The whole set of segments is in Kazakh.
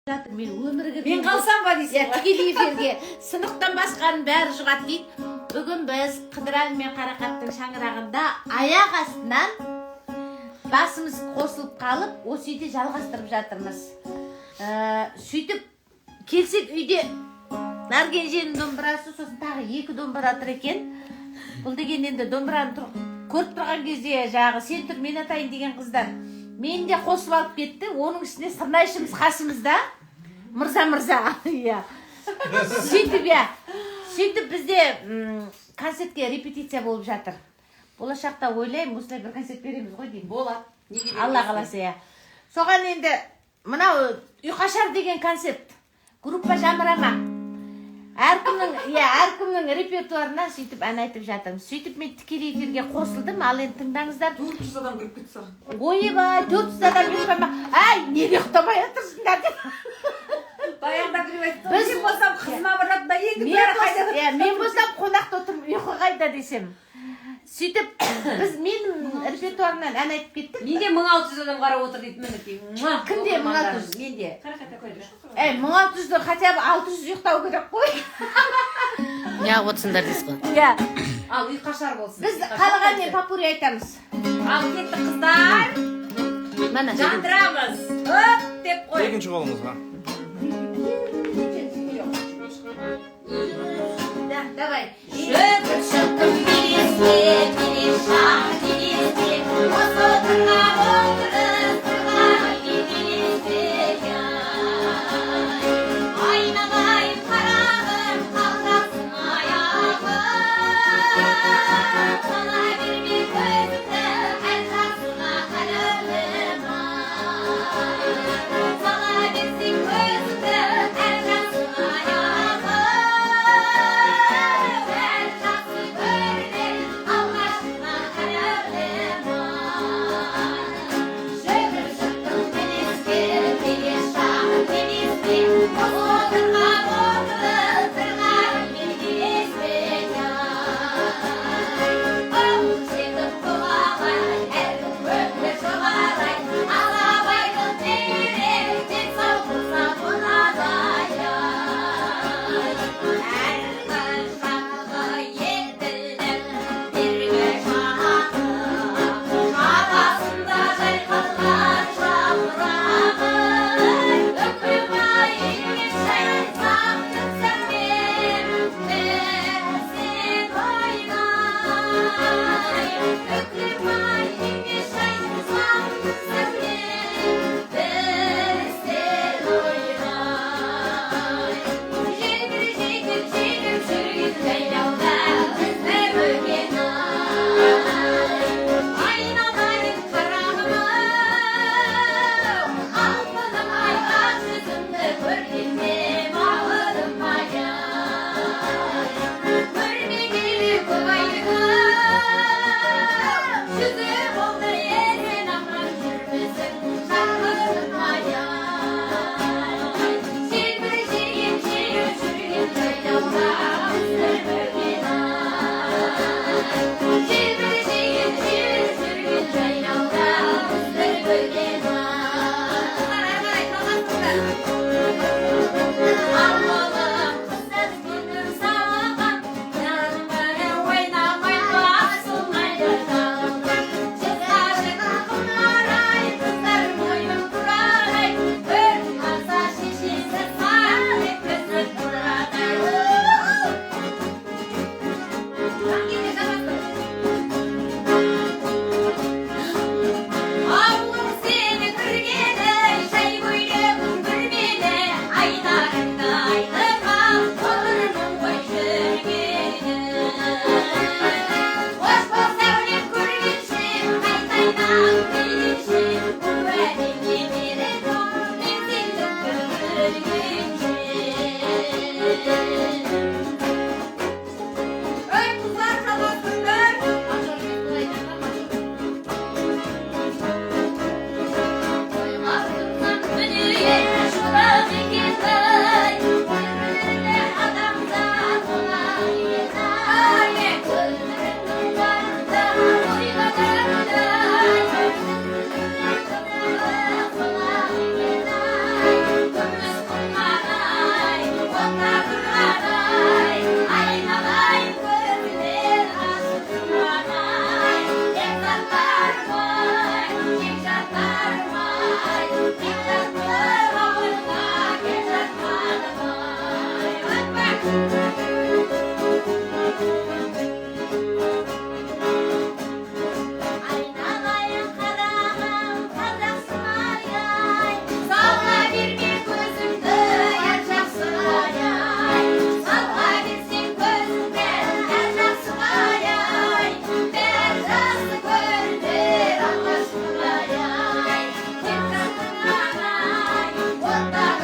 Мен өмірге мен қалсам ба дейсің? Тікелей эфирге сынықтан басқаның бәрі жұғады дейді. Бүгін біз Қыдырәлі мен Қарақаттың шаңырағында аяқ астынан басымыз қосылып қалып, осы үйде жалғастырып жатырмыз. Сөйтіп келсек үйде Наркенженің домбырасы, сосын тағы 2 домбыра тұр екен. Бұл деген енді домбыраны көріп тұрған кезде жағы сен тұр мен атайын деген қыздар. Мен де қосып алып кетті. Оның үстіне сырнайшымыз қасымызда. Мырза, иә. Сөйтіп бізде концертке репетиция болып жатыр. Болашақта ойлаймын, осылай бір концерт береміз ғой деймін. Болады. Алла қаласа, иә. Соған енді мынау Үйқашар деген концерт. Группа Жамырама. Әркімнің репертуарынан сөйтіп ән айтып жатырмыз. Сөйтіп мен тікелей эфирге қосылдым, ал енді тыңдаңыздар. 400 адам кіріп кетті. Ойбай, 400 адам ұйықтама. Әй, неге ұйықтамай отырсыңдар деп. Баяғыда кіріп айтты. Мен болсам қызыма барады да енді бәрі қайда. Мен болсам қонақта отырмын, ұйқы қайда десем. Сөйтіп, мен репертуарынан ән айтып кеттім. Менде 1600 адам қарап отыр дейді мінекей. Кімде 1600? Менде. 1600-ді хотя бы 600 ұйықтау керек қой. Неғып отырсыңдар дейсіз ғой. Иә. Ал Үйқашар болсын. Біз қалғанмен попури айтамыз. Ал кетті қыздар. Mana жандырамыз. Оп деп қой. Екінші қолыңызға. Давай. Шөкір шөкір белеске, белешақ белеске, осы тұрға отырып тұрған белеске яй. Айналай қарағым қалдапсың аяғым, сала берме көзіңді әр жақсыға қарағым ай. Сала берсең көзіңді әр жақсыға аяғым.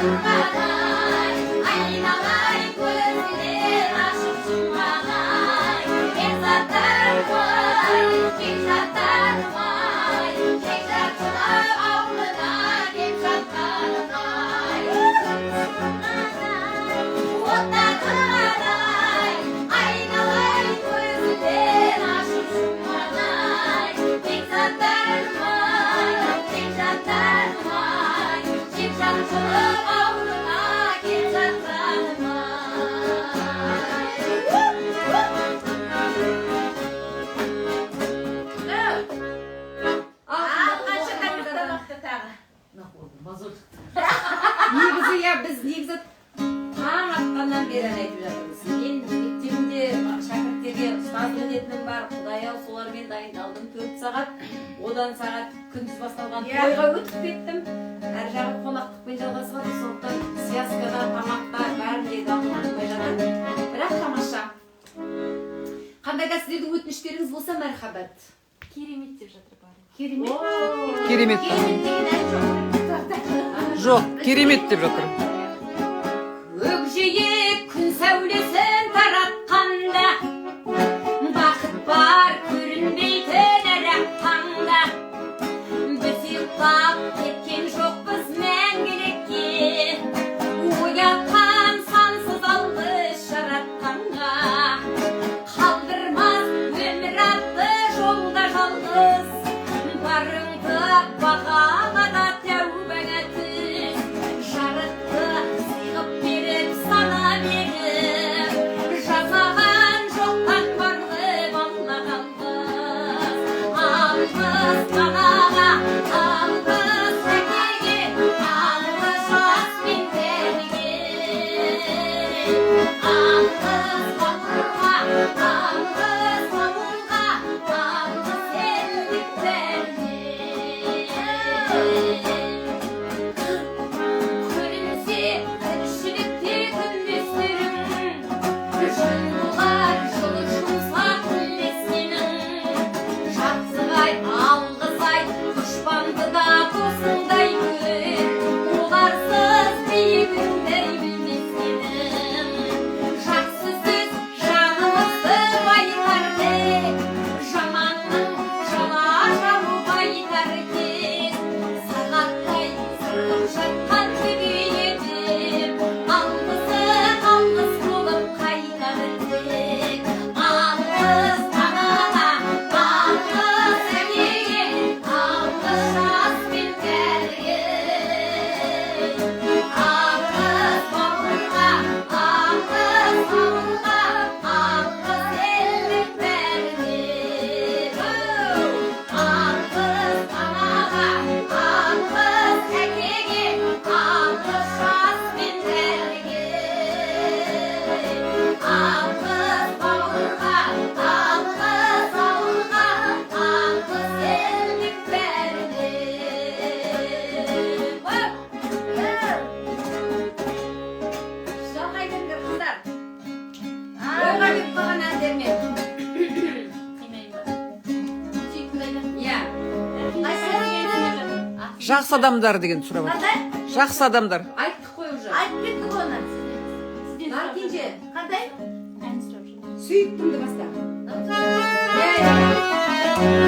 тұрғандай айналайын көзіңнен ашып жұмғандай бекзаттарым ай бекзаттарым ай бекзатшылар ауылына кеп жатқаным ай отта тұрғандай айналайын көзіңнен ашып жұмғандай бекзаттарым ай бекзаттарым ай бекзатшылар ауылына кеп жатқаным ай қанша тамақтамақты тағы негізі иә біз негізі таң атқаннан бері ән айтып жатырмыз. Мен мектебімде шәкірттерге ұстаздық етінім бар. Құдай-ау солармен дайындалдым 4 сағат. Одан сағат күндіз басталған тойға өтіп кеттім. Әр жағы қонақтықпен жалғасып жатыр. Сондықтан связкада, тамақта бәрінде дамылмай жатыр. Бірақ тамаша. Қандай да сіздердің өтініштеріңіз болса мәрхабат. керемет деп жатыр барлығы. керемет Керемет. керемет деген ән жоқ. Жоқ, керемет деп жатыр. Көкжиек күн сәулесін таратқанда бақыт бар көрінбейтін әр ақ таңда біз ұйықтап кеткен жоқпыз мәңгілікке оятқан сансыз алғыс жаратқанға қалдырмас өмір атты жолда жалғыз барыңды бағалада тәубаңа түс жарықты сыйғып беріп сана беріп жасаған жоқтан барлық алла қалғыз алғыс анаға алғыс әкеге алғыс жас пенделерге алғыс бауырға алғыс ауылға алғыс елдіктеріне күлімсе тіршілікте күндестерің жын болар жылы жұмсақ күллес сенің жақсығай алғызай дұшпанды да досыңдай көр оларсыз биігіңді білмес сенің жақсы сөз жанымызды байытар тек жаманның жала жабу байытар тек сағаттай сырғып жатқан көбейіп алғысы алғыс болып қайтар тек алғыс анаға алғыс әкеге алғыс жас пен кәріге алғыс бауырға алғыс ауылға алғыс елдің бәріне алғыс анаға алғыс әкеге алғыс жас пен кәріге алғыс бауырға алғыс ауылға алғыс елдің бәріне Жоқ айтыңдар қыздар. Ойға келіп қалған әндермен. Иә. Жақсы адамдар деген сұрап отыр. қандай Жақсы адамдар. Айттық қой уже. айтып кеттік оны Нар кенже. қандай ән сұрап жүр. Сүйіктімді баста. Hey!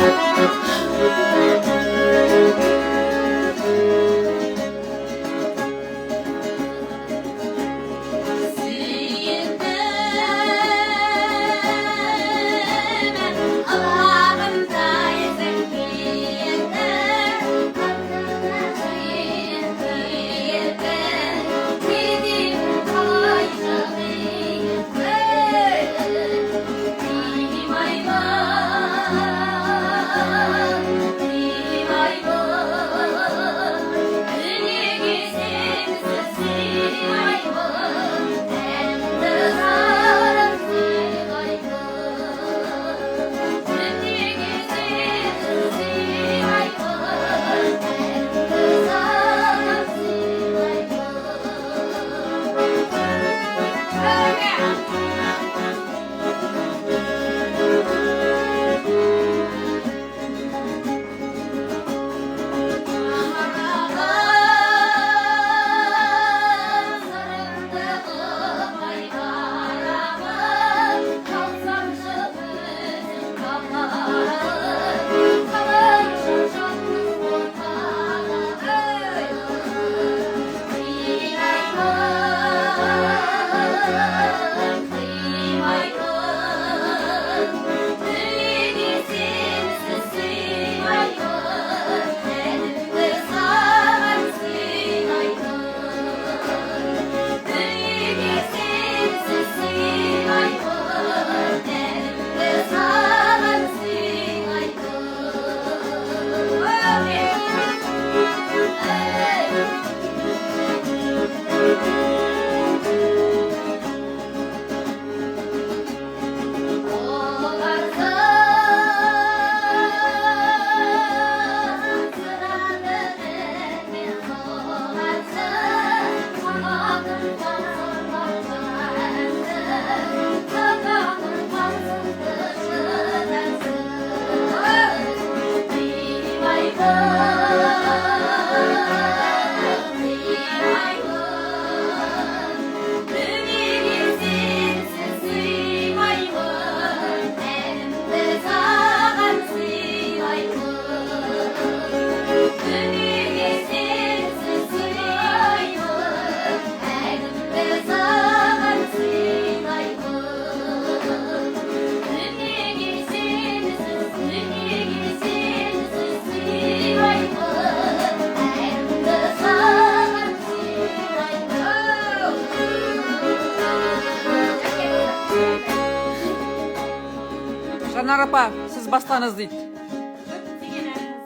Жанар апа, сіз бастаңыз дейді.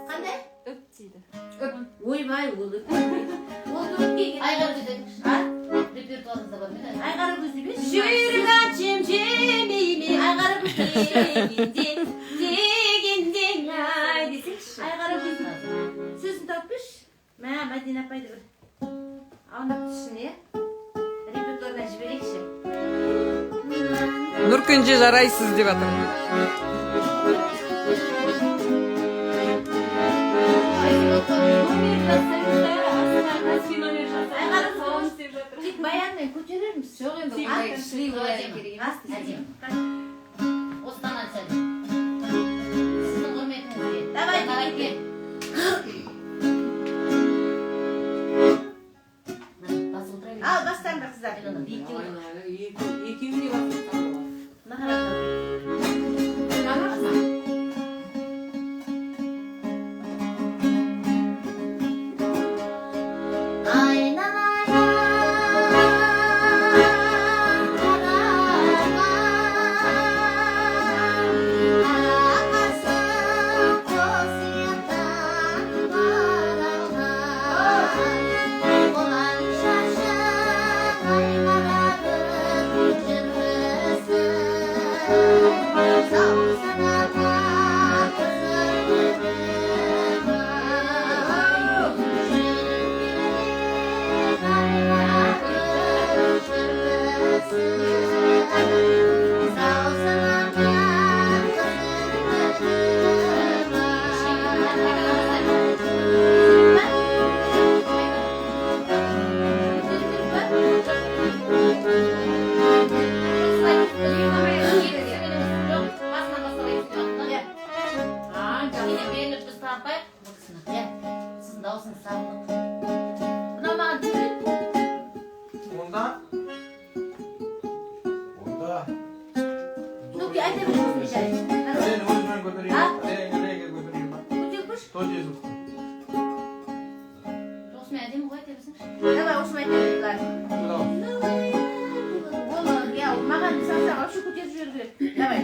Қандай? Öp дейді. Ойбай, ол өтпейді. Ол өтпейді. Айғар көзден. А? Репертуарыңызда бар ма? Айғара көзі емес. Жүріп әчем жемейме Айғара көзі. дегенден ай десеңші. Айғара көзі. Сөзін таппыш. Мә, Мәдина апайды бір аунап түсін, е? Репертуарына жіберейікші. Нұркенже жарайсыз деп жатыр. Тек баянмен көтерерміз. Жоқ енді. Шли олай керек емес. Әдем. Осыдан айтса. Сіздің құрметіңізге. Давай, Қарай кел. Басып отыра бер. Ал, бастаңдар қыздар. Екеуіне басып Нахарата. Сіздің даусыңыз сағындық. Мынау маған түсін. Онда Нұки, айта бір көзіне жай. сен өзіңмен көтерейін А? ба? Реңге көтерейін ба? Көтерпіш. Той жезу. Осымен әдемі ғой айта берсеңші. Давай, осымен айта берейік. Ол, я, маған салса, вообще көтеріп жіберу керек. Давай.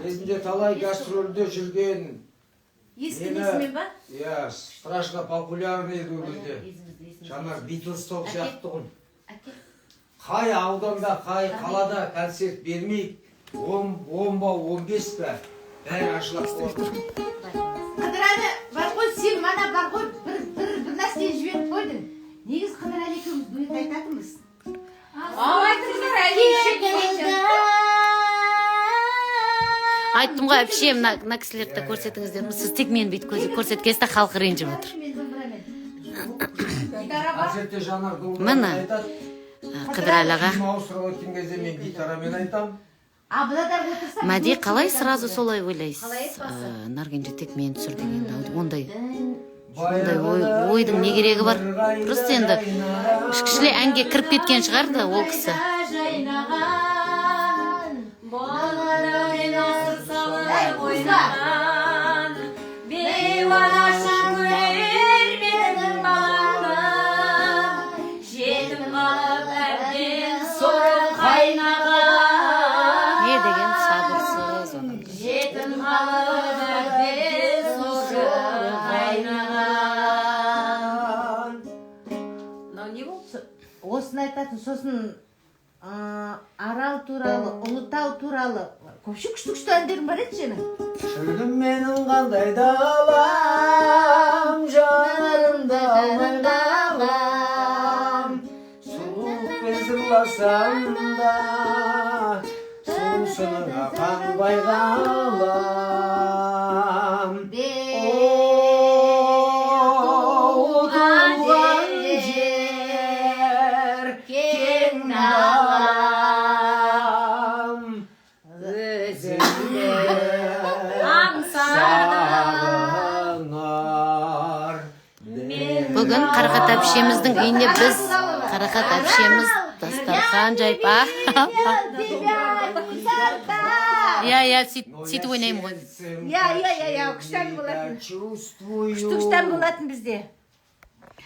кезінде талай гастрольде жүрген. Ескі несімен ба? Иә, страшно популярный еді ол кезде. Есімізді. Жаңа Битлз топ сияқты ғой. Әке. Қай ауданда, қай қалада концерт бермейік, 10 ба, 15 ба, бәрі ашылып қойды. Қыдырәлі, бар ғой, сен мана бар ғой, бір нәрсе жіберіп қойдың. Негіз Қыдырәлі екеуміз дуэт айтатынбыз. Айттым ғой, әпше, мына кісілерді көрсетіңіздер. Сіз тек мен бүйтіп көрсеткенсізде халқы ренжіп отыр. Концертте Жанар Міне. айтады. Қыдырәлі аға. Ауыстырып өткен кезде мен гитарамен айтам. Мәди, қалай сразу солай ойлайсыз? Наргенде тек мен түсір деген ондай ойдың не керегі бар? Просто енді кішкішілей әнге кіріп кеткен шығар да ол кісі. Не деген сабырсыз оның. Жетім қалып әбден соры қайнаған. Мынау не болды? Осыны айтатын, сосын Арал туралы, Ұлытау туралы күшті әндерің бар еді сенің. Шөлім менің қандай далам, жанарымда алмайдалам, сұлулықпен сырласам да, сұлусының қанбай қалам. Туған жер, кең далам, өзіңді аңсағанар. Бүгін Қарақат әпшеміздің үйіне біз Қарақат әпшеміз дастархан жайып. Иә, сөйтіп ойнаймын ғой. Иә, күштен болатын. Күштен болатын бізде.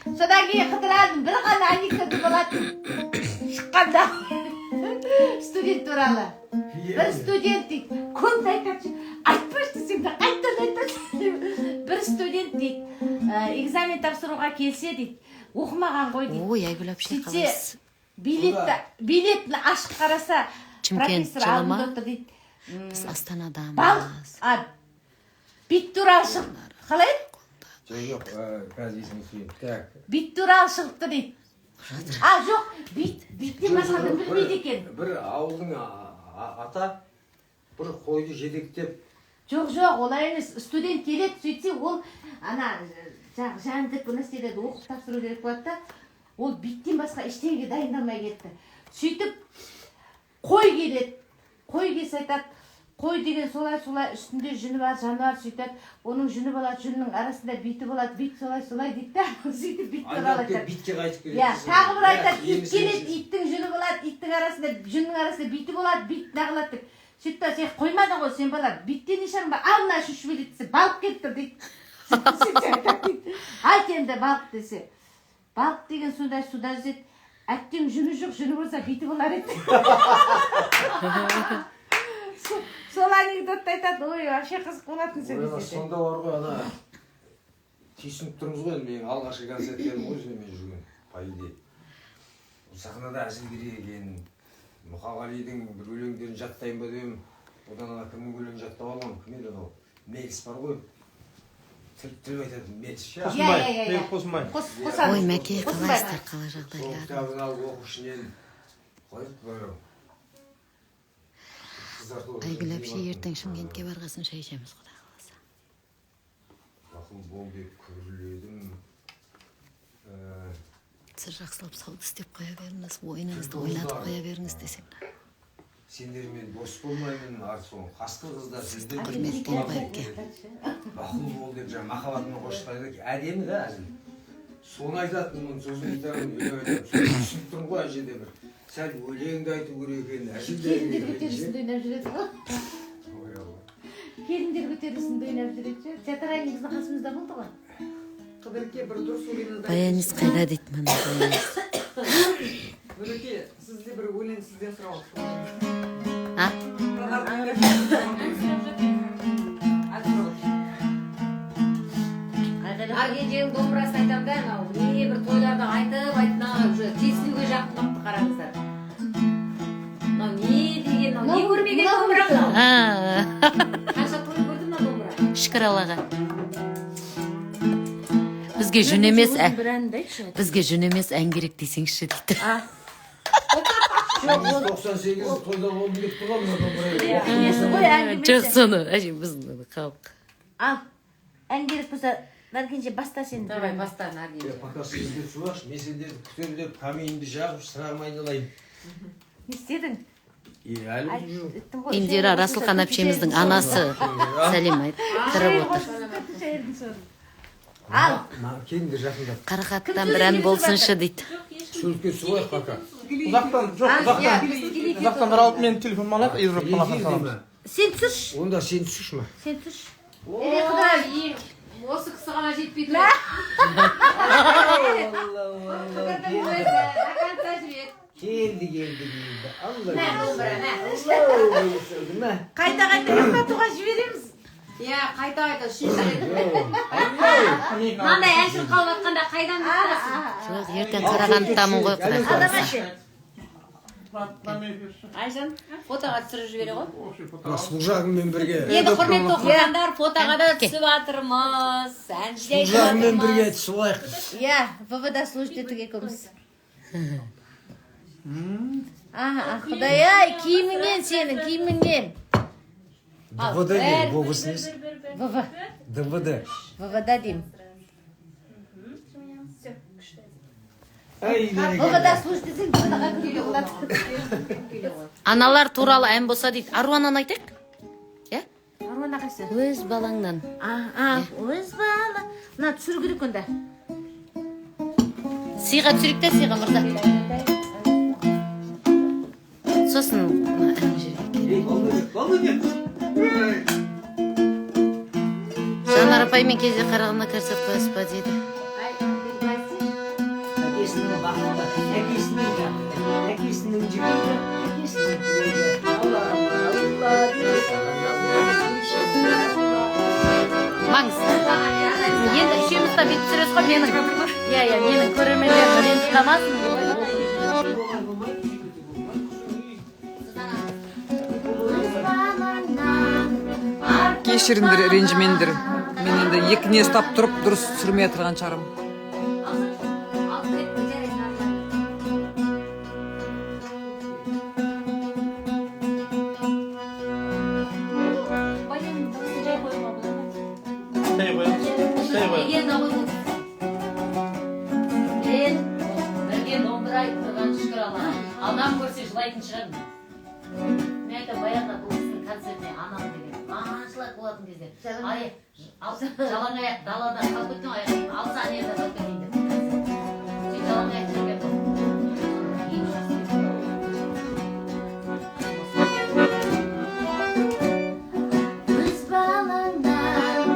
Содан кейін Қыдырәлінің бір ғана анекдоты болатын. Шыққанда студент туралы. Бір студент дейді, көп айтады, айтпашты сен де қайттан айтады. Бір студент дейді, экзамен тапсыруға келсе дейді, оқымаған ғой дейді. Ой, Айгүл әпше қалайсыз? Билетін ашық қараса, Шымкент профессор жылы ма? алдында отыр дейді. Біз Астанадамыз. Бит туралы шығып, қалай? Жоқ, қазір есімі сөйлеймін. Так. Бит туралы шығыпты дейді. Жоқ, биттен басқаны білмейді екен. Бір ауылдың ата бір қойды жетектеп. Жоқ, олай емес. Студент келеді, сөйтсе ол жаңдық бұны істеледі, оқып тапсыру керек болады да. Ол биттен басқа ештеңеге дайындалмай кетті. Сөйтіп қой келеді. Қой келсе айтады, қой деген солай үстінде жүні бар, жаны бар, сөйтеді. Оның жүні болады, жүннің арасында биті болады, бит солай дейді да. Сөйтіп бит туралы айтады. Битке қайтып келеді. Иә, тағы бір айтады, ит келеді, иттің жүні болады, иттің арасында, жүннің арасында биті болады, бит нағылады. Сөйтті, сен қоймадың ғой, сен бала, биттен нешаң ба, ал мына шүшбелі десе, балық кетті дейді. Айт енді балық десе. Балық деген сондай суда жүзеді. Әттең жүні жоқ, жүні болса биті болар еді. Сол анекдотты айтады, ой, вообще қызық болатын сен десе. Сонда бар ғой, ана түйсініп тұрмыз ғой, менің алғашқы концерттерім ғой мен жүрген, по идее. Сахнада әзіл керек екен, Мұқағалидың бір өлеңдерін жаттайын ба деймін. Одан ана кімнің өлеңін жаттап алғам, кім еді анау? Меліс бар ғой. Тіл айтады, Меліс. Иә. Ой, Мәке, қалайсыздар, қалай Сол жағдайлар? кітабын алып оқу ішінен қойып бәрі. Айгүл әпше ертең Шымкентке барғасын шай ішеміз, Құда қаласа. Ақыл болбек күрледім. Сіз жақсылап сауды істеп қоя беріңіз, ойыныңызды ойнатып қоя беріңіз десем. Сендермен бос болмаймын, соң қасқыр қыздар сіздер Құрметтен қойыпке. ақыл бол деп жаңа махаббатымен қосқайды, әдемі да әзіл. Соны айтатынмын, сосын гитарамен өлең айтамын. Соны түсініп тұрмын ғой әжеде бір. Сәл өлеңді айту керек екен, Келіндер көтерілісінде ойнап жүреді ғой. Ой Алла. Келіндер көтерілісінде ойнап жүреді. Театр негізі қасымызда болды ғой. Қыдырке бір дұрыс өлеңді Баянис қайда дейді мына Баянис. Нұреке, сізде бір өлең сізден сұрап А? жатыр. Аргентияның домбырасын айтамын да, анау не бір тойларда айтып уже тесілуге жақын қалыпты, қараңыздар. Мынау не деген, мынау не көрмеген домбыра мынау. Қанша той көрдім мына домбыра. Шүкір Аллаға. Бізге жүн емес, бізге жүн емес ән керек десеңші дейді. 98 тойда болдым деп тұрған мына домбыра. Жоқ соны, әжем біздің халық. Ал, ән керек болса, Наргенже баста сен. Давай, баста, Наргенже. Пока сіздер сұраш, мен сендерді күтерлеп, каминді жағып, сырағым айналайын. Не істедің? Әлі жүрмін. Индира Расылхан әпшеміздің анасы сәлем айт, тұрып отыр. Ал, Келіңдер жақындап. Қарақаттан бір ән болсыншы дейді. Суретке суайық пока. Ұзақтан бір алып мен телефон алайық, израп қалақан саламыз. сен түсірші. Онда сен түсірші ма? Сен түсірші. Осы кісі ғана жетпейді. Келді. Алла Қайта ұйықтатуға жібереміз. Иә, қайта үшінші рет. Мынандай әншін қалып атқанда қайдан білесің? Жоқ, ертең қарағандыдамын ғой, құдай қаласа. Адамашы. Айжан, фотоға түсіріп жібере ғой. Сұлжағыммен бірге. Енді құрметті оқырмандар, фотоға да түсіп жатырмыз. Әнші айтып Сұлжағыммен бірге жатырмыз. түсіп алайық. Я, ВВД служит етік екеуміз. Құдай-ай, киіміңнен сенің, киіміңнен. ДВД деймін, болғысыңыз. ВВ. ДВД. ВВД деймін. Ай, ВВД служит етсең, ВВД-ға кіруге болады. Аналар туралы ән болса дейді. Аруанан айтайық? Е? Аруана қайсы? Өз балаңнан. Өз бала. Мына түсіру керек онда. Сыйға түсірік те, сыйға мырза. Сосын ән жүрек. Жанар апаймен кезде қарағына көрсет қойыс па дейді. Әкесінің жігіті, Маңыз. Енді үшеуміз та бүйтіп түсіресіз ғой менің. Менің көрермендерім ренжіп қалмасын. Кешіріңдер, ренжімеңдер. Мен енді екіне ұстап тұрып дұрыс түсірмей отырған шығармын. Бірге домбыра айтып тұрған шүкір Аллаға. Адам көрсе жылайтын шығармын. Мен айтам, баяғыда бұл кісінің концертіне анам деген. Жылап болатын кезде. Жалаң аяқ далада қалып өттің аяқпен. Алса жерде қалып кетейін деп. Сен жалаң аяқ жерге бол. Өз балаңнан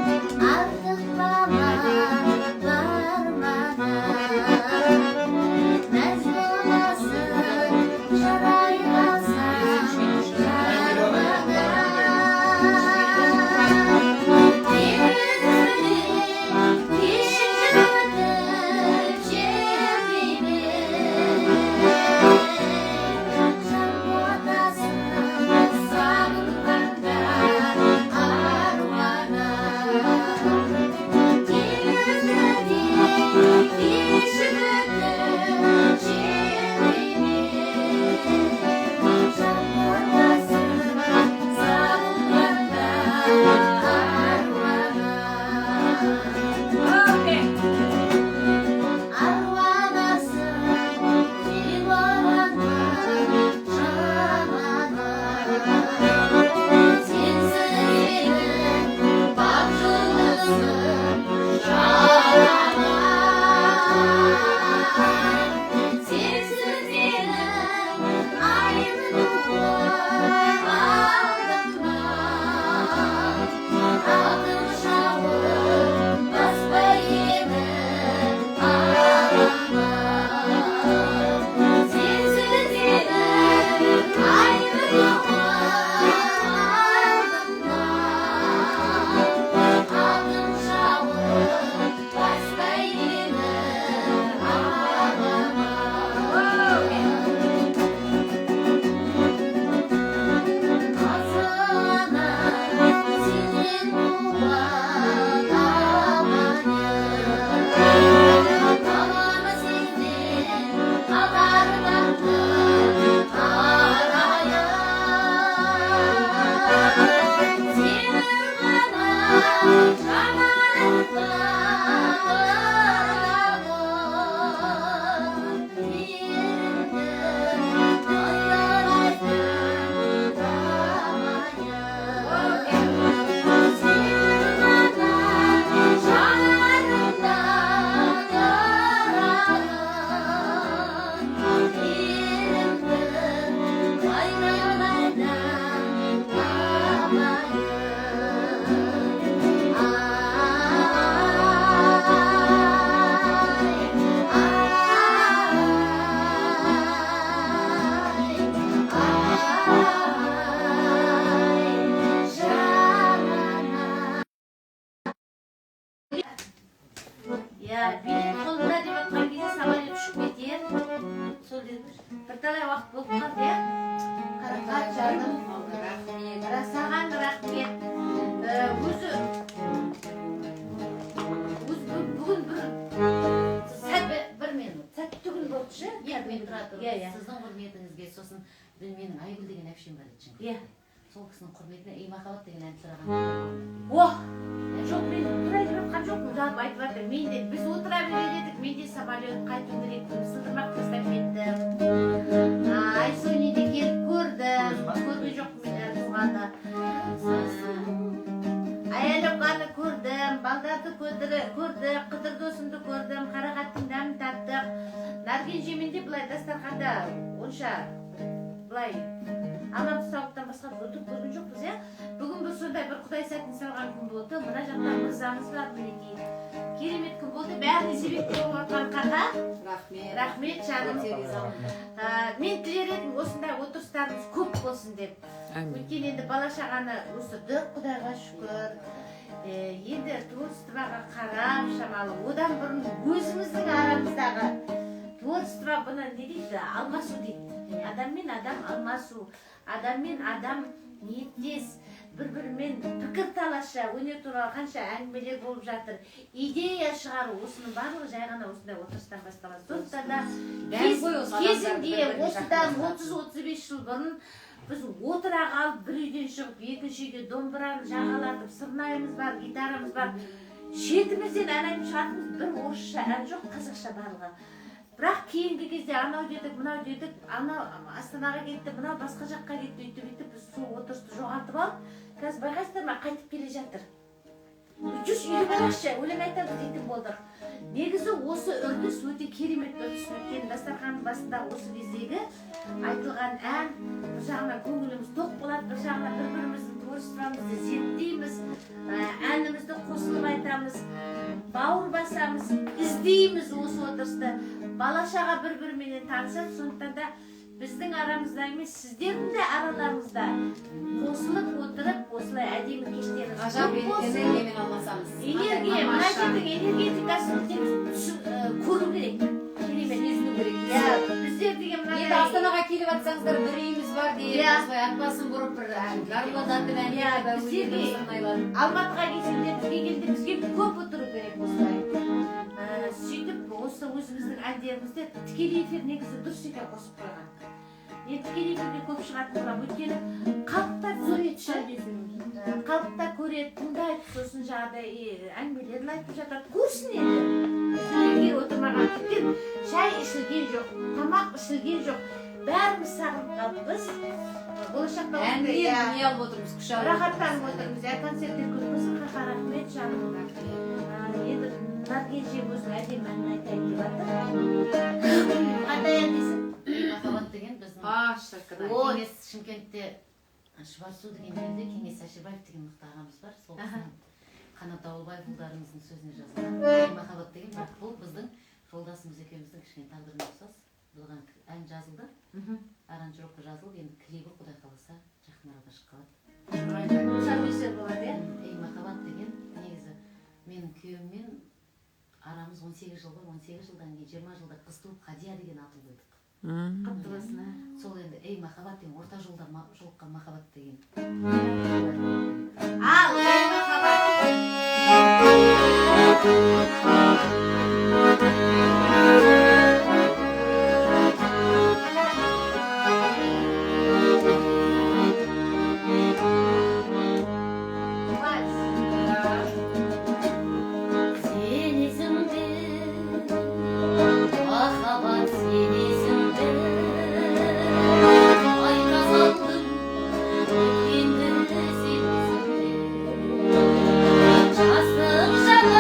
артық бала бар маған. Мәз боласың, жарай қалсаң, жаралмаған. Мен өзімді кешірдім, болчу. мен тұра Иә, тұрмын. иә. Сіздің құрметіңізге сосын менің Айгүл деген әпшем бар еді. Иә. Сол кісінің құрметіне Ей махаббат деген ән сұраған. О, жоқ, мен отыра жатқан жоқпын, жалпы айтып жатыр. Мен де біз отыра берер едік, мен де самолет қайту керекпін, сылдырмақ тастап кеттім. Айсөне де келіп көрдім, көрген жоқпын мен әлі туғанда. Аяловканы көрдім, балдарды көрдік, Қыдыр досымды көрдім, Қарағаттың дәмін таттық. Нарген жеменде былай дастарханда онша былай аман тұсауықтан басқа өтіп көрген жоқпыз, иә? Бүгін бір сондай бір Құдай сәтін салған күн болды. Мына жақта мырзамыз бар, мінекей. Керемет күн болды. Бәріне себепкер болып жатқан Қақа. Рахмет жаным. Мен тілер едім осындай отырыстарымыз көп болсын деп. Өйткені енді бала шағаны өсірдік, Құдайға шүкір. Енді творчествоға қарап шамалы. Одан бұрын өзіміздің арамыздағы творчество бұны не дейді? Алмасу дейді. Адам мен адам алмасу. Адам мен адам ниеттес, бір-бірімен пікір талаша, өнер туралы қанша әңгімелер болып жатыр. Идея шығару, осының барлығы жай ғана осындай отырыстан басталады. Сондықтан да кезінде осыдан 30-35 жыл бұрын біз отыра қалып, бір үйден шығып, екінші үйге домбыраны жағалатып, сырнайымыз бар, гитарамыз бар. Шетімізден ән айтып шығатынымыз бір орысша ән жоқ, қазақша барлығы. Бірақ кейінгі кезде анау дедік, мынау дедік, анау Астанаға кетті, мынау басқа жаққа кетті, өйтіп біз сол отырысты жоғалтып алып, қазір байқайсыздар ма, қайтып келе жатыр. Жүз үйді барақшы, өлең айтамыз дейтін болдық. Негізі осы үрдіс өте керемет үрдіс өткен. Дастарханның басында осы кездегі айтылған ән, бір жағынан көңіліміз тоқ болады, бір жағынан бір-біріміздің творчествомызды зерттейміз, әнімізді қосылып айтамыз, бауыр басамыз, іздейміз осы отырысты. Балашаға бір-біріменен танысады, сондықтан да біздің арамызда емес, сіздердің де араларыңызда қосылып отырып, осылай әдемі кештеріңіз көп болсын. Энергиямен алмасамыз. Энергия, мына жердің энергетикасын көру керек. Керемет езіну керек. Біздер деген Енді мынандай Астанаға келіп атсаңыздар бір үйіміз бар деп, осылай атбасын бұрып бір гармондатып әндер біздерге Алматыға келсеңдер, бізге келді, бізге көп отыру керек осылай. Сөйтіп осы өзіміздің әндерімізді тікелей эфир негізі дұрыс екен қосып қойған. Енді тікелей эфирге көп шығатын болам, өйткені қалыпта көреді, тыңдайды, сосын жаңағыдай әңгімелерін айтып жатады, көрсін енді. Егер отырмаған тіптен шай ішілген жоқ, тамақ ішілген жоқ, бәріміз сағынып қалыппыз. Болашақта әндер не алып отырмыз, күш алып рахаттанып отырмыз, концерттер көп болсын, Қақа рахмет жаным. Енді Нарген жем өзінің әдемі әнін айтайын деп жатыр. Қандай ән дейсің? Махаббат деген біздің Кеңес Шымкентте Шұбарсу деген жерде Кеңес Әшірбаев деген мықты ағамыз бар. Сол кісінің Қанат Дауылбаев ұлдарымыздың сөзіне жазылған. Махаббат деген бұл біздің жолдасымыз екеуміздің кішкене тағдырына ұқсас. Бұған ән жазылды, аранжировка жазылып, енді клипі Құдай қаласа жақын арада шыққан. Тұсаукесер болады, иә? Ей махаббат деген негізі менің күйеуіммен арамыз 18 жыл бар, 18 жылдан кейін 20 жылда қыз туып Қадия деген атын қойдық. Құтты болсын. Сол енді ей махаббат деген орта жолда жолыққан махаббат деген. Ал, ей Махаббат сенесің бе, айта салдым өткенді сенесің бе, жастық жалын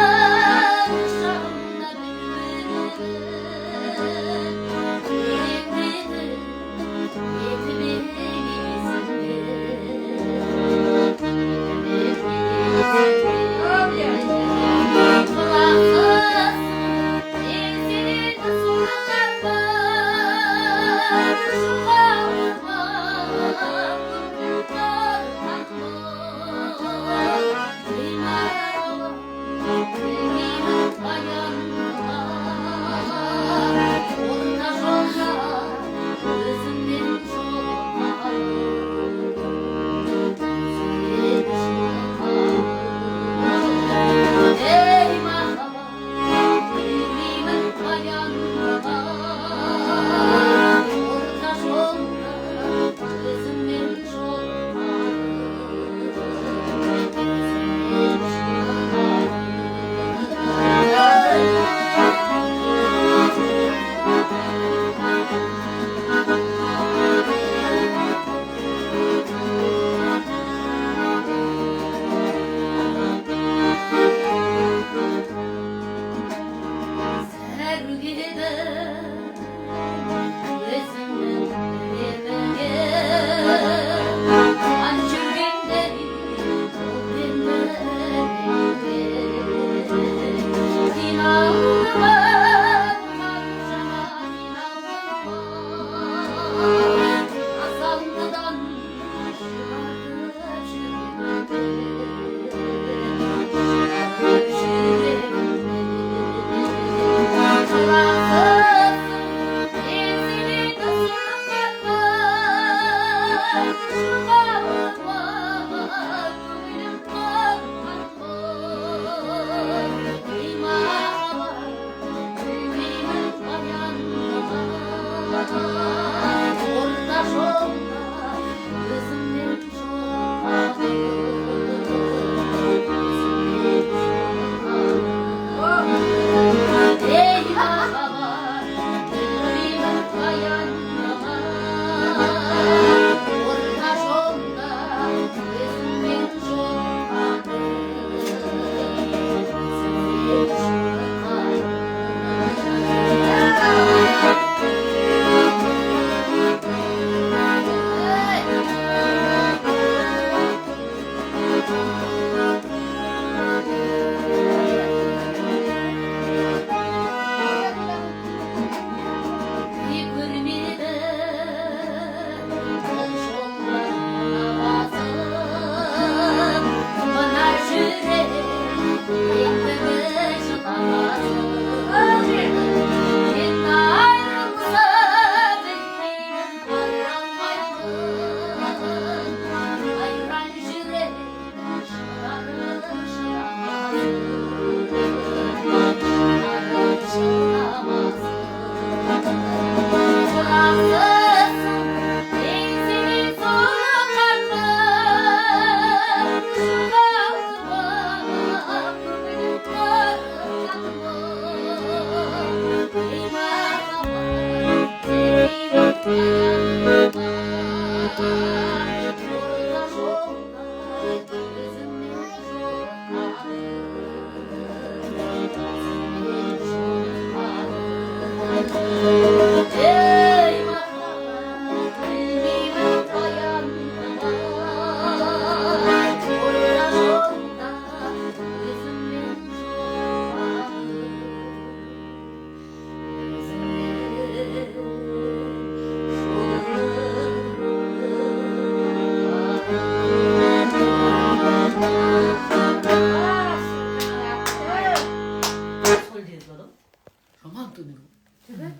орта жолда өзіммен жолығады. Ей махаббат, білмеймін баяндама, орта жолда өзіммен жолығады.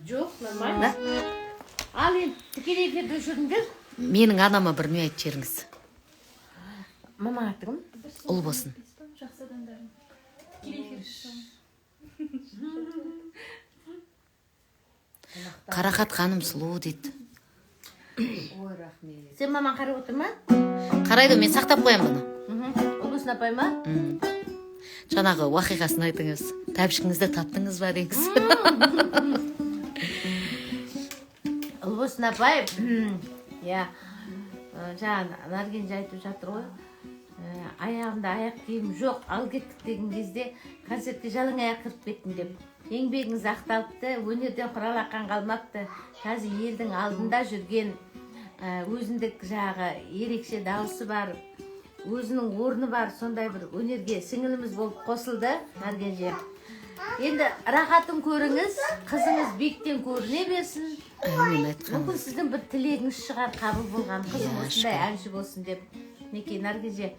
Жоқ, нормально. Ал енді тікелей эфирде жүрдіңдер. Менің анама бір не айтып жіберіңіз. Мама аты кім? Ұл болсын. Қарақат ханым сұлу дейді. Ой, рахмет. Сен маман қарап отыр ма? Қарайды, мен сақтап қоям бұны. Ұлбосын апай ма? Жаңағы уақиғасын айтыңыз. Тәбішіңізді таптыңыз ба деңіз. Ұлбосын апай, иә, жаңа Наргенже айтып жатыр ғой. Аяғымда аяқ киім жоқ, ал кеттік деген кезде концертке жалаң аяқ кіріп кеттім деп. Еңбегіңіз ақталыпты, өнерден құралақан қалмапты. Қазір елдің алдында жүрген өзіндік жағы ерекше дауысы бар, өзінің орны бар, сондай бір өнерге сіңіліміз болып қосылды, Наргенже. Енді рахатын көріңіз, қызыңыз биіктен көріне берсін. Мүмкін сіздің бір тілегіңіз шығар, қабыл болған қызым осындай әнші болсын деп. Неке Наргенже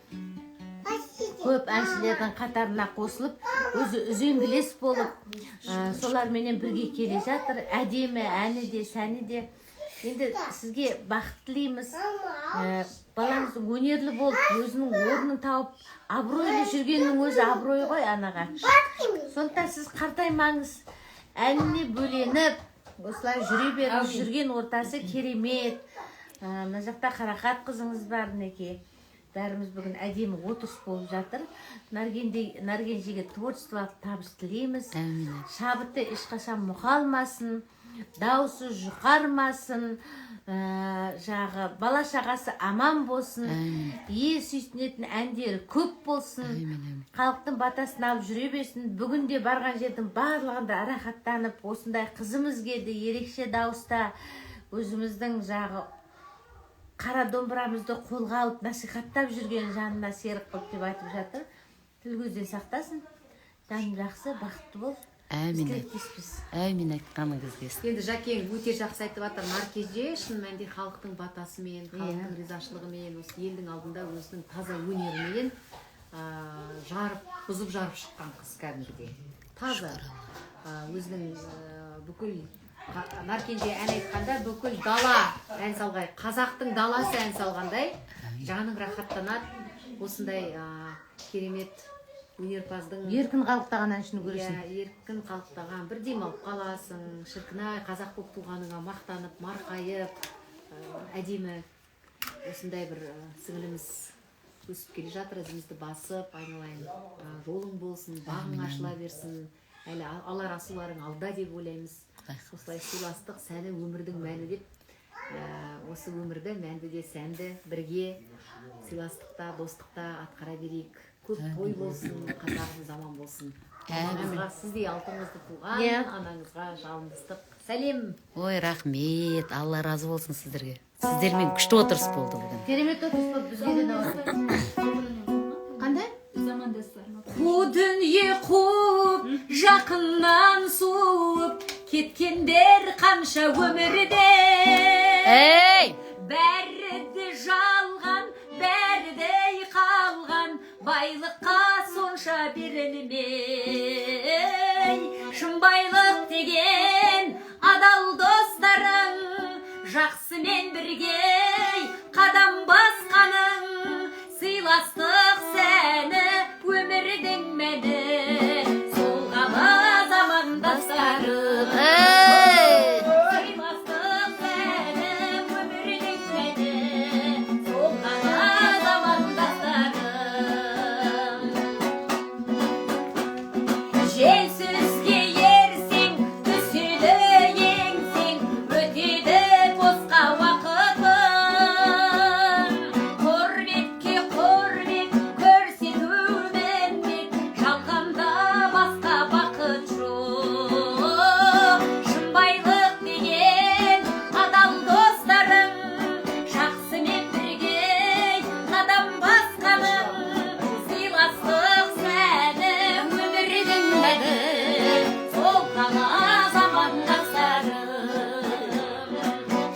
көп әншілердің қатарына қосылып, өзі үзеңгілес болып, соларменен бірге келе жатыр. Әдемі әні де, сәні де. Енді сізге бақыт тілейміз. Балаңыздың өнерлі болып, өзінің орнын тауып, абыройлы жүргеннің өзі абырой ғой анаға. Сондықтан сіз қартаймаңыз, әніне бөленіп, осылай жүре беріңіз. Жүрген ортасы керемет. Мына жақта Қарақат қызыңыз бар, Неке. Бәріміз бүгін әдемі отырыс болып жатыр. Наргенжеге творчестволық табыс тілейміз. Шабыты ешқашан мұқалмасын, дауысы жұқармасын, жағы бала шағасы аман болсын, ел сүйсінетін әндері көп болсын, халықтың батасын алып жүре берсін. Бүгінде барған жердің барлығында рахаттанып, осындай қызымыз келді, ерекше дауыста өзіміздің жағы қара домбырамызды қолға алып насихаттап жүрген жанына серік қылып деп айтып жатыр. Тіл көзден сақтасын, жаның жақсы, бақытты бол. Әмин айтқаныңыз келсін. Енді Жәкең өте жақсы айтып жатыр. Наркеже шын мәнінде халықтың батасымен, халықтың ризашылығымен, осы елдің алдында өзінің таза өнерімен бұзып жарып шыққан қыз кәдімгідей. Таза. Өзінің бүкіл Наркенже ән айтқанда бүкіл дала ән салғай, қазақтың даласы ән салғандай, жаның рахаттанады. Осындай керемет өнерпаздың еркін қалықтаған әншіні көресің. Иә, еркін қалықтаған, бір демалып қаласың, шіркін-ай, қазақ болып туғаныңа мақтанып, марқайып, әдемі осындай бір сіңіліміз өсіп келе жатыр, ізімізді басып, айналайын, жолың болсын, бағың ашыла берсін, әлі алар асуларың алда деп ойлаймыз. Осылай сыйластық, сәні өмірдің мәні деп, осы өмірді мәнді де сәнді бірге сыйластықта, достықта атқара берейік. Көп той болсын, қазағымыз аман болсын. Анаңызға, сіздей алтыныңызды туған анаңызға жалындыстық сәлем. Ой, рахмет, Алла разы болсын сіздерге. Сіздермен күшті отырыс болды бүгін. Керемет отырыс болып бізге де қандай? Қу дүние қуып, жақыннан суып, кеткендер қанша өмірде. Ей! Бәрі де жалған, бәрі де қалған, байлыққа сонша берілмей. Шын байлық деген адал достарың, жақсымен бірге қадам басқаның, сыйластық сәні өмірдің мәні, сол ғана замандастарым. Сыйластық сәні өмірдің мәні, сол ғана замандастарым. Жел сөзге ерсең, түседі еңсең, өтеді босқа уақытың. Құрметке құрмет көрсетумен бет, жалғанда басқа бақыт жоқ. Шын байлық деген адал достарың, жақсымен бірге қадам басқаның, сыйластық сәні өмірдің мәні, сол ғана замандастарым.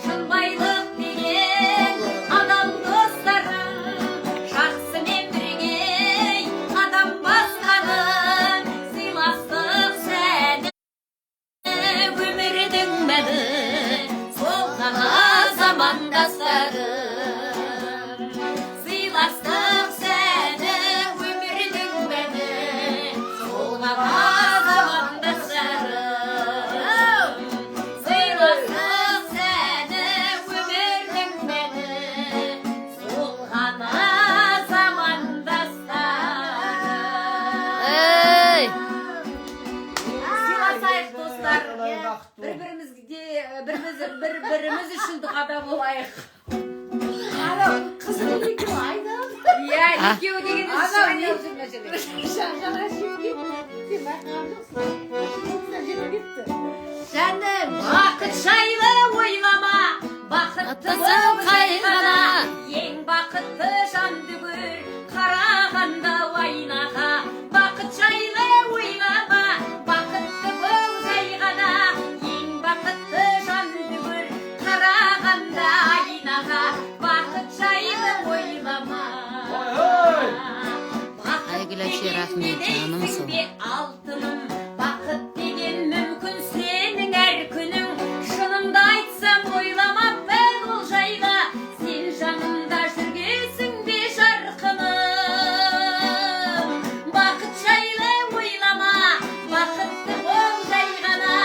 Шын байлық деген адал достарың, жақсымен бірге қадам басқаның, сыйластық сәні өмірдің мәні, сол ғана замандастарым. Сыйластық сәні өмірдің мәні, сол ғана замандастарым. Сыйластық сәні өмірдің мәні, сол ғана замандастарым. Ей! Сыйласайық достар, бір-біріміз үшін дұғада болайық. Қызыл екен айдам. Иә, екеуі деген Жаным, бақыт жайлы ойлама, бақыттысың қайғана, ең бақытты жанды көр, қарағанда айнаға. Бақыт жайлы ойлама, бақытты бол жай ғана, ең бақытты жанды көр, қарағанда айнаға. Бақыт жайлы ойлама. Айгүл әпше, рахмет, жанымсың. Алтыным, бақыт деген мүмкін сенің әр күнің. Шынымды айтсам ойламаппын ол жайға, сен жанымда жүргесің бе жарқыным. Бақыт жайлы ойлама, бақытты бол жай ғана,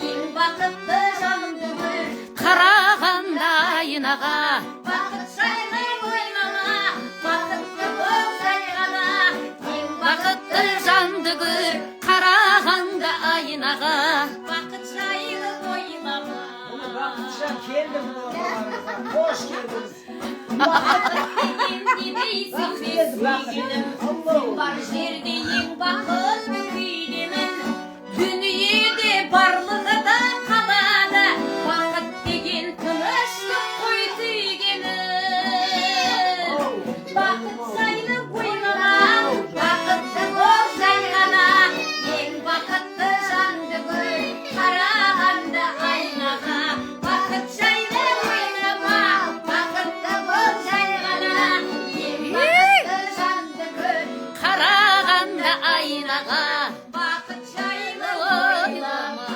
ең бақытты жанымды көр, Қарағанда айнаға. бақыт жайлы ойлама, бақытты бол жай ғана, ең Бақытты жанды көр, қарағанда айнаға. бақыт жайлы ойлама. Hoş geldiniz. Деген не дейсің бе сүйгенім, бар жерде ең бақытты күйдемін. Дүниеде барлығы да қалады, бақыт деген тыныштық қой түйгенім. Бақыт жайлы ойлама, бақытты бол жай ғана, ең бақытты жанды көр, қарағанда айнаға. Бақыт жайлы ойлама, бақытты бол жай ғана, ең бақытты жанды көр, Қарағанда айнаға. бақыт жайлы ойлама.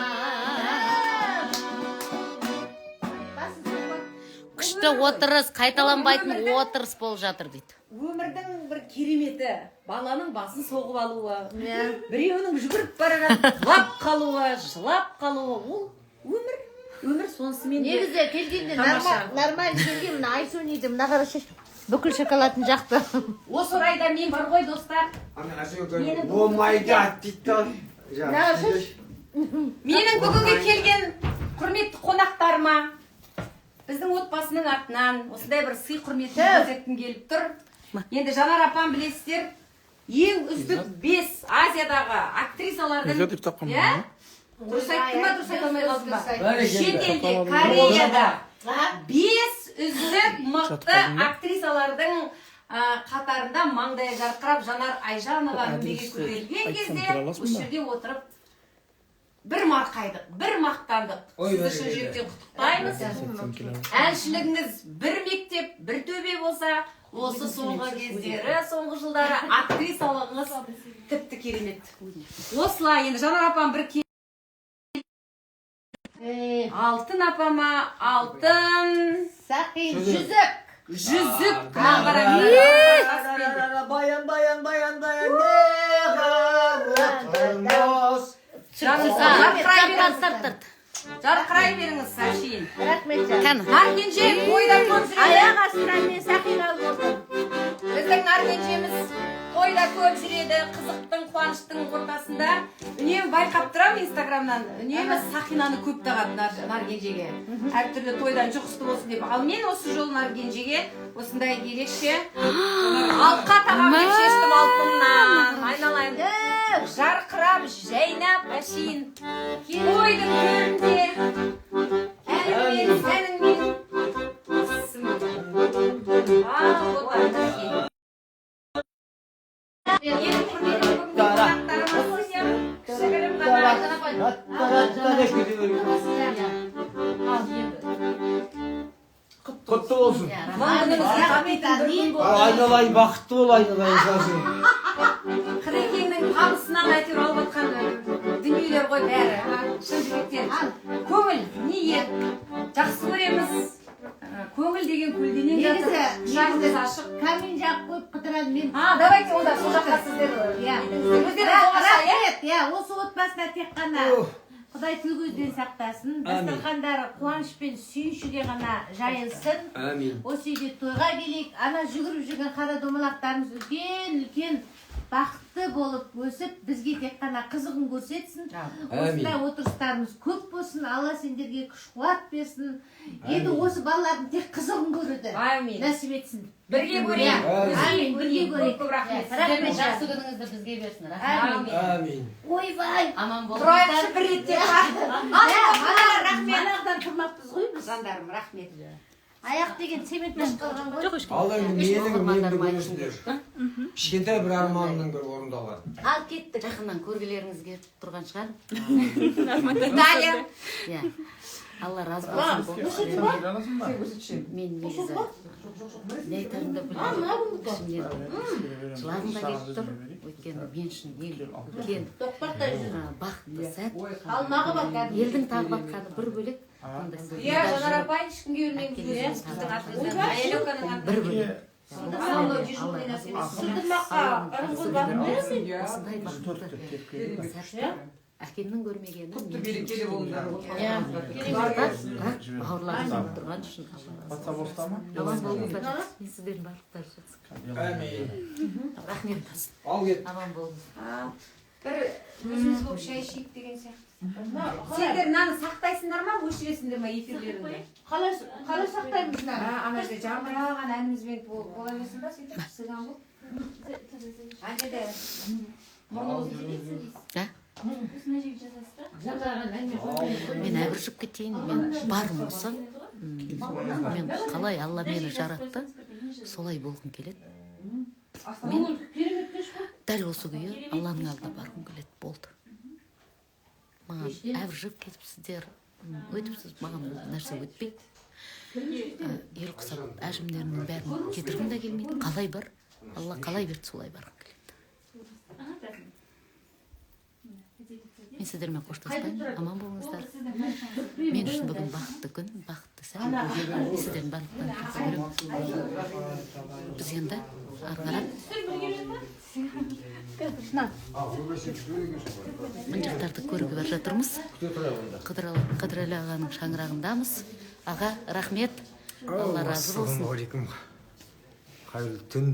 Күшті отырыс, қайталанбайтын отырыс болып жатыр дейді. Өмірдің бір кереметі баланың басын соғып алуы, Иә. біреуінің жүгіріп бара жатып жылап қалуы, ол өмір сонысымен де Негізі келгенде тамаша. нормально келген мына Айсонийді мына қарашы бүкіл шоколадын жақты. Осы орайда мен бар ғой достар, Ана Асенка болмайды дейді. менің бүгінгі келген құрметті қонақтарыма біздің отбасының атынан осындай бір сый құрметін көрсеткім келіп тұр. Енді Жанар апам білесіздер, ең үздік 5 Азиядағы актрисалардың, иә? Дұрыс айттым ба, дұрыс айта алмай қалдым ба? Шетелде, Кореяда 5 үздік мықты актрисалардың қатарында маңдайы жарқырап Жанар Айжанова мінбеге көтерілген кезде осы жерде отырып бір марқайдық, бір мақтандық. Сізді шын жүректен құттықтаймыз. Әншілігіңіз бір мектеп, бір төбе болса, осы соңғы кездері, соңғы жылдары актрисалығыңыз тіпті керемет. Осылай, енді Жанар апам бір алтын апама, алтын Сақин жүзік. Жарқырай беріңіз, Сашин. Рахмет жан. Наркенже тойда көп жүреді. Аяқ астынан мен Сақин алып отырдым. Біздің Наркенжеміз тойда көп жүреді, қызықтың, қуаныштың ортасында. Үнемі байқап тұрамын Инстаграмнан. Үнемі Сақинаны көп тағады Наркенжеге. Әртүрлі тойдан жұқысты болсын деп. Ал мен осы жол Наркенжеге осындай ерекше алқа тағам деп шештім алтыннан. Айналайын. Жарқырап, жайнап, әшейін. Тойдың төрінде. Әніңмен, сәніңмен. Құтты болсын. Айналайын, бақытты бол айналайын. Қырекеңнің табысынан әйтеуір алып жатқан дүниелер ғой бәрі. Шын жүректен. Көңіл, ниет. Жақсы көреміз. Көңіл деген көлденең жатыр. Жағымыз ашық. Камин жағып қойып қыдырады мен. Давайте онда сол жаққа сіздер. Рахмет, осы отбасына тек қана Құдай тіл көзден сақтасын. Дастархандары қуаныш пен сүйіншіге ғана жайылсын. Амин. Осы үйде тойға келейік. Ана жүгіріп жүрген қара домалақтарымыз үлкен бақытты болып өсіп, бізге тек қана қызығын көрсетсін. Осындай отырыстарымыз көп болсын. Алла сендерге күш қуат берсін. Енді осы балалардың тек қызығын көруді нәсіп етсін. Бірге көрейік. Амин, бірге көрейік. Сіздердің жақсы күніңізді бізге берсін. Рахмет. Амин. Ойбай. Аман Тұрайықшы бір реттен. Рахмет. Анағыдан тұрмаппыз ғой біз. Жандарым, рахмет. Аяқ деген цементтен қалған ғой. Алла менің көресіңдер. Кішкентай бір арманның бір орындалған. Ал кеттік. Жақыннан көргілеріңіз келіп тұрған шығар. Даля. Иә. Алла разы болсын. Мен негізі не айтарымды білмеймін. Жылағым да келіп тұр. Өйткені мен үшін ең үлкен бақытты сәт. Алмағы бар. Елдің тағып атқаны бір бөлек. Иә, Жанар апай ешкімге өлмейміз көресіз. Біздің атымыздан. Әйелоканың атынан. Бір бөлек. Сылдырмаққа ұрғыз бар. Осындай бақытты сәтті әкемнің көрмегені. Құтты берекелі болыңдар. Бауырларым тұрған үшін аман болыңыздар. Мен сіздердің барлықтары жақсы. Амин. Рахмет болсын. Ал кет. Аман болыңыз. Бір өзіміз болып шай ішейік деген сияқты. Сендер мынаны сақтайсыңдар ма, өшіресіңдер ма эфирлеріңді? Қалай сақтаймыз мынаны? Ана жерде жамыраған әнімізбен бола берсін ба, сөйтіп сыған бұл? Ана жерде Мен әбіржіп кетейін, мен барым осы. Мен қалай Алла мені жаратты, солай болғым келеді. Мен дәл осы күйі Алланың алдына барғым келеді, болды. Маған әбіржіп кетіпсіздер, өтіпсіз, маған нәрсе өтпейді. Ел құсап, әжімдерінің бәрін кетіргім де келмейді. Қалай бар? Алла қалай берді, солай барғым келеді. Мен сіздермен қоштаспаймын, аман болыңыздар. Мен үшін бүгін бақытты күн, бақытты сәт. Сіздердің барлықтарыңызды көремін. Біз енді ары қарап мына жақтарды көруге бара жатырмыз. Қыдырәлі ағаның шаңырағындамыз. Аға, рахмет. Алла разы болсын. Ассалаумағалейкум. Қайырлы түн.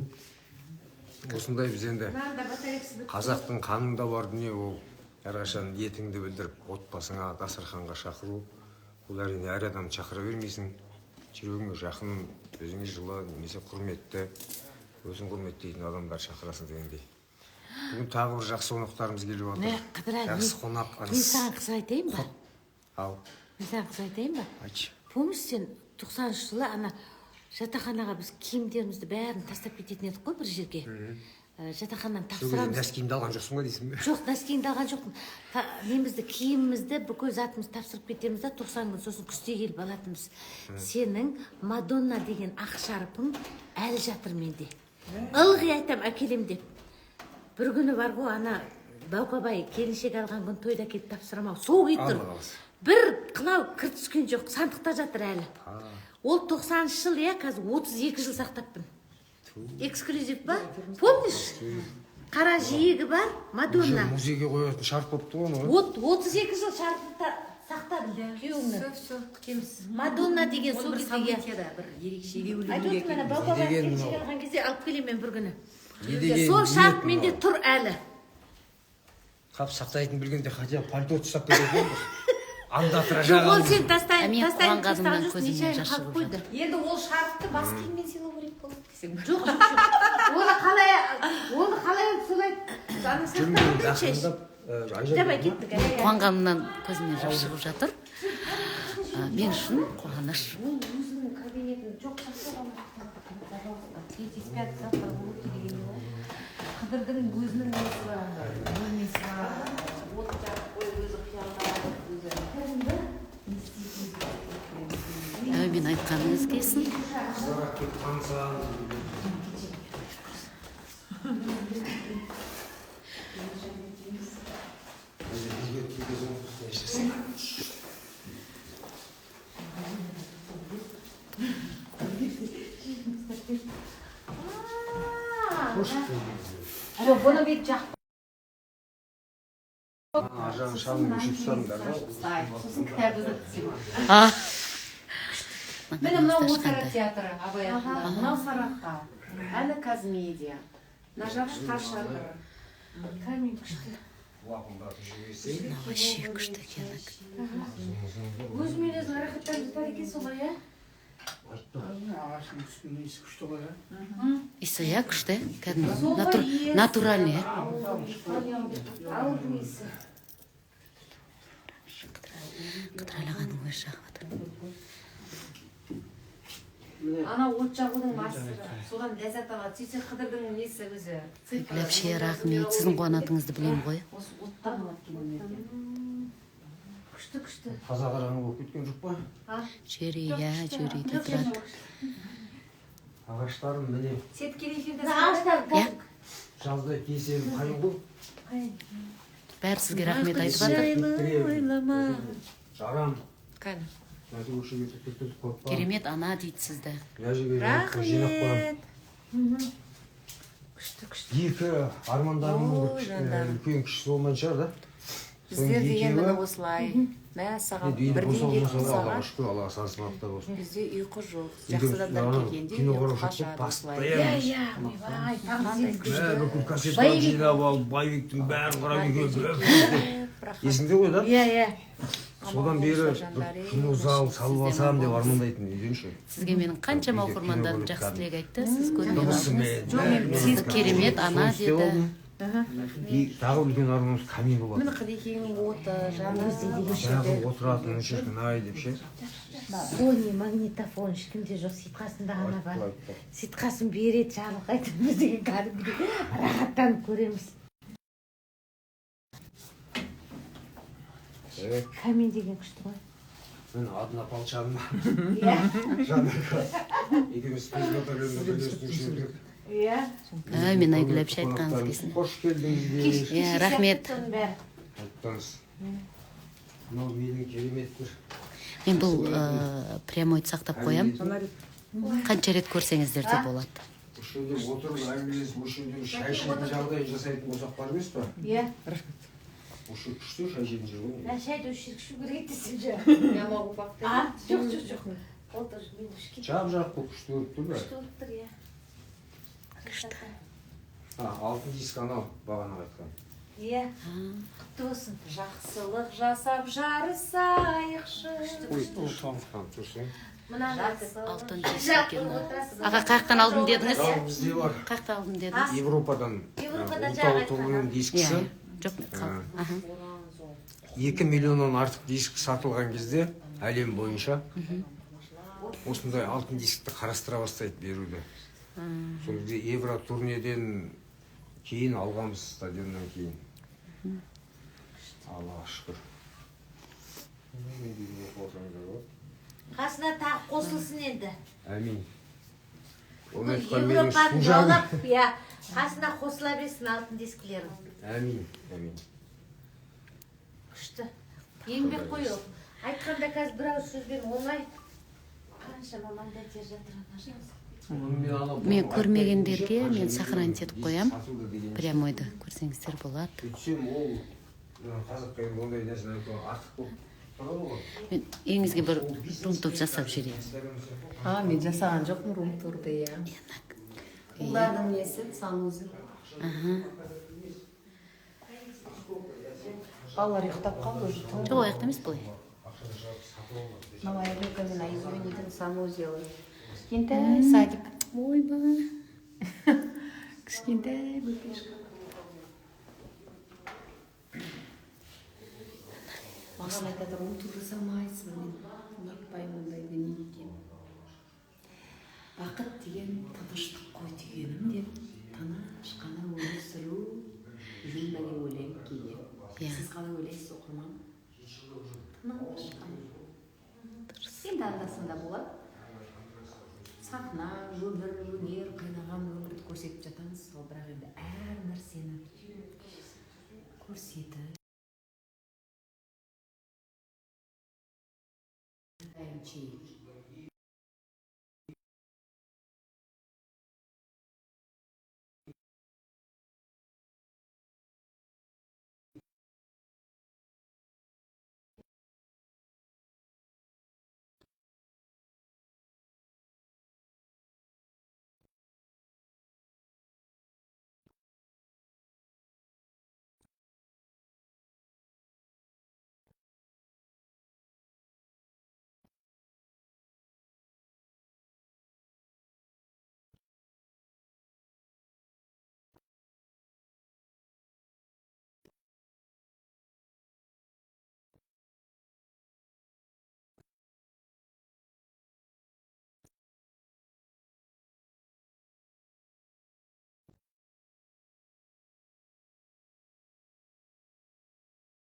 Осындай біз енді қазақтың қанында бар дүние ол әрқашан ниетіңді білдіріп отбасыңа дастарханға шақыру. Бұл әрине әр адам шақыра бермейсің. Жүрегіңе жақын, өзіңе жылы немесе құрметті, өзің құрметтейтін адамдар шақырасың дегендей. Бүгін тағы бір жақсы қонақтарымыз келіп отыр. Жақсы қонақ. Мен саған қыз айтайын ба? Ал. Мен саған қыз айтайын ба? Айтшы. Помнишь, сен 90 жылы ана жатақханаға біз киімдерімізді бәрін тастап кететін едік қой бір жерге. Жатақханадан тапсырамыз. Нәскиімді алған жоқсың ба дейсің бе? Жоқ, нәскиімді алған жоқпын. Немізді, киімімізді, бүкіл затымызды тапсырып кетеміз да 90 күн сосын күзде келіп алатынбыз. Сенің Мадонна деген ақ шарпың әлі жатыр менде. Ылғи айтам әкелем деп. Бір күні бар ғой, ана Баукабай келіншек алған күн тойда келіп тапсырамау. Соғи тұр. Бір қылау кір түскен жоқ, сандықта жатыр әлі. Ол 90 жыл, қазір 32 жыл сақтаппын. Эксклюзив ба? Помнишь? Қара жиегі бар, Мадонна. Музейге қоятын шарп болыпты ғой. 32 жыл шарпты сақтадым күйеуімнің. Все, күтеміз. Мадонна деген сол Бір кездегі. событияда, бір ерекшелеулі Айтып күнге отырмын, ана келді. Баукабай деген келіншек мынау? алған кезде алып келемін мен бір күні. Деген Сол шарп ниет менде мынау. тұр әлі. Қап сақтайтын білгенде хотя бы пальто ұстап кететін андатыра Жоқ, ол жағалым. сен тастайын, Мен тастайын, қуанғанымнан тастаған жоқсың, көзімнен неше айға жас қалып шығып қойды. Енді ол шартты бас киіммен сыйлау керек болды десең. Жоқ. Оны қалай солай Жүрмеген жақындап давай кеттік. Қуанғанымнан көзімнен жас шығып жатыр. Мен үшін қуаныш. Ол өзінің кабинетін жоқ жасауға третий, пятый, завтра уроки деген не ғой. Қыдырдың өзінің несі бар, бөлмесі бар. От жағып қойып өзі қиялдап өзі. Кәдімгі не істейтін. Мен айтқаныңыз келсін. қызарға кетіп қансаң. Жоқ, бұны бет жақ. Аржағын шамын өшіп тұсаңдар да. Сосын кітабыңызды тіземін. Міне мынау опера театры Абай атындағы, мынау Сарыарқа, әні Казмедиа, мына жақ Қаршады. Камень күшті. Вообще күшті екен. Өзімен өзің рахаттанып бар екенсің ғой, иә? Иісі иә күшті, кәдімгі натуральный. Ауылдың иісі. Қыдырәлі ағаның өзі жағып жатыр. Ана от жағудың мастері, содан ләззат алады. Сөйтсе Қыдырдың несі өзі. Ләпше рахмет, сіздің қуанатыңызды білем ғой. Осы оттан алады келгендерге. Күшті. Қазақ араңы болып кеткен жоқ па? Жүрейде тұрады. Ағаштарым міне Сеткелі эфирде Иә, жазда кеселі қайын ғой. бәрі сізге рахмет айтып жатыр. Жарам. Кәне. Керемет ана дейді сізді. Рахмет. Екі армандарымның үлкен кішісі болмай шығар да? Біздер деген міне осылай. Мә саған бірден екі сағат. Аллаға сансымақта болсын. Бізде ұйқы жоқ. Жақсыдан келгенде ұйқы қашады осылай. Бүкіл кассеттарын жинап алып, Байбектің бәрін қарап үйге есіңде ғой да? Иә. Содан бері кинозал салып алсам деп армандайтын үйденші. Сізге менің қаншама оқырмандарым жақсы тілек айтты. Сіз көрмей Дыбысымен. қалдыңыз. Сіз керемет ана деді. Тағы үлкен арманымыз камин болады. Міне Қыдекеңнің оты, жаңағы Жаңағы отыратын шіркін ай деп ше. Сони магнитофон ешкімде жоқ, Сейтқасында ғана бар. Сейтқасын береді, жарылқайтын біз деген кәдімгідей рахаттанып көреміз. Камин деген күшті ғой. Мен адына палчаным. Иә. Екеуміз қызметтерімді білесің жүрдік. Иә. Мен Айгүл әпше айтқаныңыз келсін. Қош келдіңіздер. Рахмет. Айттыңыз. Мынау менің керемет бір. Мен бұл прямойды сақтап қоям. Қанша рет көрсеңіздер де болады. Ошол жерде отырып әңгімелесіп ошол жерде шай ішетін жағдай жасайтын болсақ бар емес па? Иә. Ошо күшті шай ішетін жер ғой. Мен шайды ішкішу керек десем же. Я могу повторить. А, жоқ. Отыр, мен ішке. Жап-жақ болып күшті болып тұр ба? Күшті болып тұр, иә. Күшті. Алтын диск анау бағана айтқан. Иә. Құтты болсын. Жақсылық жасап жарысайықшы. Тұрсың. Мынаны Алтын Жақ диск қойып екен. отырасың. Аға қаяқтан алдым дедіңіз? Ал бізде бар. Қаяқтан алдым дедіңіз? Европадан Европадан ұлытау жаңа тобының айтқан. дискісі. Жоқ, аха. 2 миллионнан артық диск сатылған кезде әлем бойынша осындай алтын дискті қарастыра бастайды беруді. Сол кезде Евро турнеден кейін алғанбыз стадионнан кейін. Аллаға шүкір. Қасына тағы қосылсын енді. Әмин. Бұл Европаны жаулап, иә, қасына қосыла берсін алтын дискілерін. Әмин, әмин. Күшті. Еңбек қою. Айтқанда қазір бір ауыз сөзбен оңай. Қанша маманда тер жатыр ана. Мен көрмегендерге мен сохранить етіп қоям. Прямойды көрсеңіздер болады. Өйтсем ол қазаққа енді ондай нәрсені айтуға артық болып тұрады ғой. Мен еңізге бір румтуп жасап жіберейін. Мен жасаған жоқпын рум-турды, иә. Олардың несі, санузы. Балалар ұйықтап қалды уже. Жоқ, аяқта емес бұлай. Новая Люка мен Айзунидің санузелы. Кішкентай садик. Ойбай. Кішкентай бөпешка. Маған айтады, рум-тур жасамайсың. Мен ұнатпаймын ондайды не екен. Бақыт деген тыныштық қой дегенім деп, тыныш қана өмір сүру үшін мен ойлаймын кейде. Сіз қалай ойлайсыз, оқырман? Тыныш қана. Енді анда-санда болады. Сахна, өмір, өнер, қайнаған өмірді көрсетіп жатамыз, ал бірақ енді әр нәрсені көрсетіп